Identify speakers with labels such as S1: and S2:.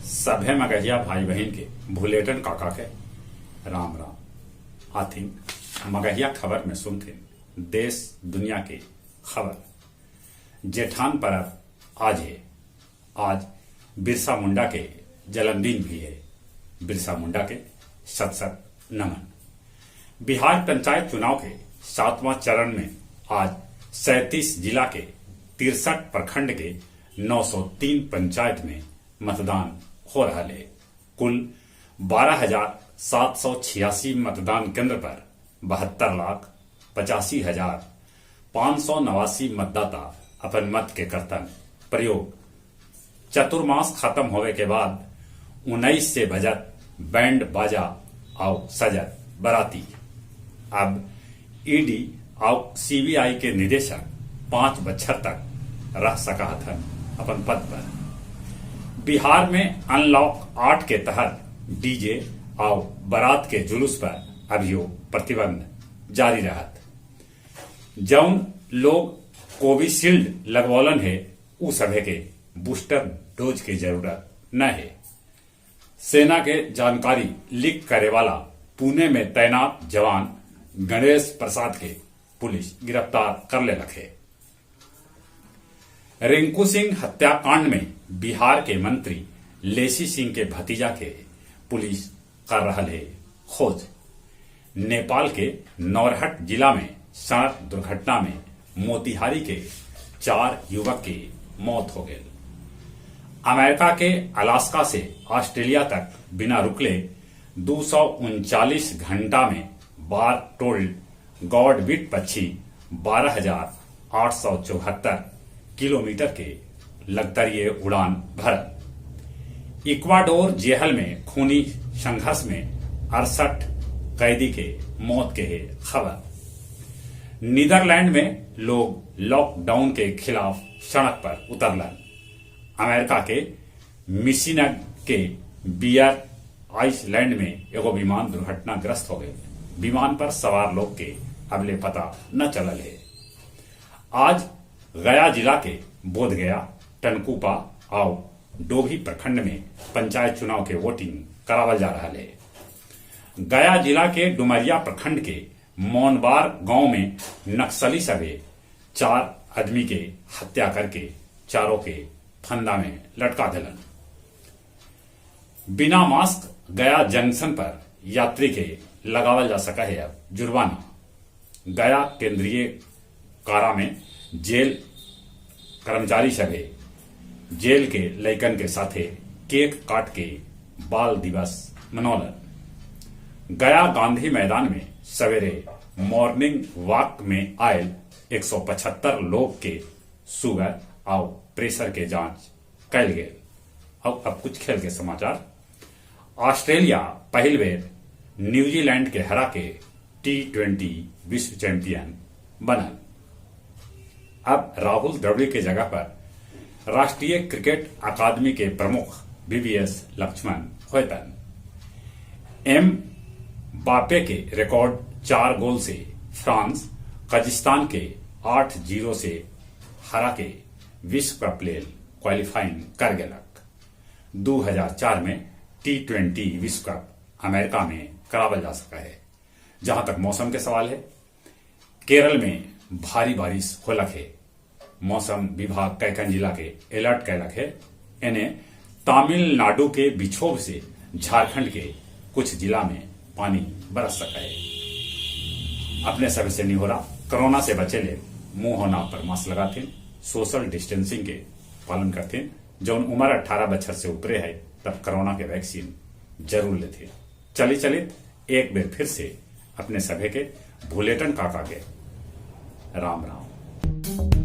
S1: सभे मगहिया भाई बहन के भुलेटन काका के राम राम आथिन मगहिया खबर में सुनथिन देश दुनिया के खबर। जेठान परब आज है। आज बिरसा मुंडा के जन्मदिन भी है। बिरसा मुंडा के शत शत नमन। बिहार पंचायत चुनाव के 7वां चरण में आज 37 जिला के 63 प्रखंड के 903 पंचायत में मतदान हो रहा है। कुल 12,786 मतदान केंद्र पर 72,85,589 मतदाता अपन मत के कर्तन प्रयोग। चतुर्मास खत्म होने के बाद 19 से बजत बैंड बाजा और सजत बराती। अब ईडी और सीबीआई के निदेशक 5 बछर तक रह सका था अपन पद पर। बिहार में अनलॉक 8 के तहत डीजे और बारात के जुलूस पर अभियो प्रतिबंध जारी रहत। जौन लोग कोविशील्ड लगवौलन है उ सभे के बूस्टर डोज की जरूरत न है। सेना के जानकारी लीक करे वाला पुणे में तैनात जवान गणेश प्रसाद के पुलिस गिरफ्तार कर ले रखे। रिंकू सिंह हत्याकांड में बिहार के मंत्री लेसी सिंह के भतीजा के पुलिस कर रहा है खोज। नेपाल के नौरहट जिला में सड़क दुर्घटना में मोतिहारी के 4 युवक की मौत हो गई। अमेरिका के अलास्का से ऑस्ट्रेलिया तक बिना रुकले 239 घंटा में बार टोल्ड गॉडबिट पक्षी 12,874 किलोमीटर के लगतरिये उड़ान भर। इक्वाडोर जेल में खूनी संघर्ष में 68 कैदी के मौत के खबर। नीदरलैंड में लोग लॉकडाउन के खिलाफ सड़क पर उतरलन। अमेरिका के मिशिगन के बियर आइसलैंड में एगो विमान दुर्घटनाग्रस्त हो गए। विमान पर सवार लोग के अबले पता न चलल है। आज गया जिला के बोधगया, टनकुपा और डोभी प्रखंड में पंचायत चुनाव के वोटिंग करावल जा रहा है। गया जिला के डुमरिया प्रखंड के मोनबार गांव में नक्सली सभे 4 आदमी के हत्या करके चारों के फंदा में लटका दिलन। बिना मास्क गया जंक्शन पर यात्री के लगावल जा सका है अब जुर्माना। गया केंद्रीय कारा में जेल कर्मचारी सभे जेल के लैकन के साथे केक काट के बाल दिवस मनौलन। गया गांधी मैदान में सवेरे मॉर्निंग वॉक में आयल 175 लोग के शुगर और प्रेशर के जांच कैल गए। अब कुछ खेल के समाचार। ऑस्ट्रेलिया पहल बेर न्यूजीलैंड के हरा के T20 विश्व चैंपियन बनल। अब राहुल द्रविड़ के जगह पर राष्ट्रीय क्रिकेट अकादमी के प्रमुख VVS लक्ष्मण होतन। एम बापे के रिकॉर्ड 4 गोल से फ्रांस कजाकिस्तान के 8-0 से हरा के विश्व कप लेल क्वालिफाइंग कर गेलक। 2004 में T20 विश्व कप अमेरिका में करावल जा सका है। जहां तक मौसम के सवाल है, केरल में भारी बारिश होलक है। मौसम विभाग कैकन जिला के अलर्ट कैलक है। इन्हें तमिलनाडु के बिछोभ से झारखंड के कुछ जिला में पानी बरस सका है। अपने सभी से नहीं हो रहा, कोरोना से बचे ले मुंह और नाक पर मास्क लगाते, सोशल डिस्टेंसिंग के पालन करते। जौन उम्र 18 बछर से ऊपरे है तब कोरोना के वैक्सीन जरूर लेते। चलित एक बेर फिर से अपने सभे के भुलेटन काका के राम राम।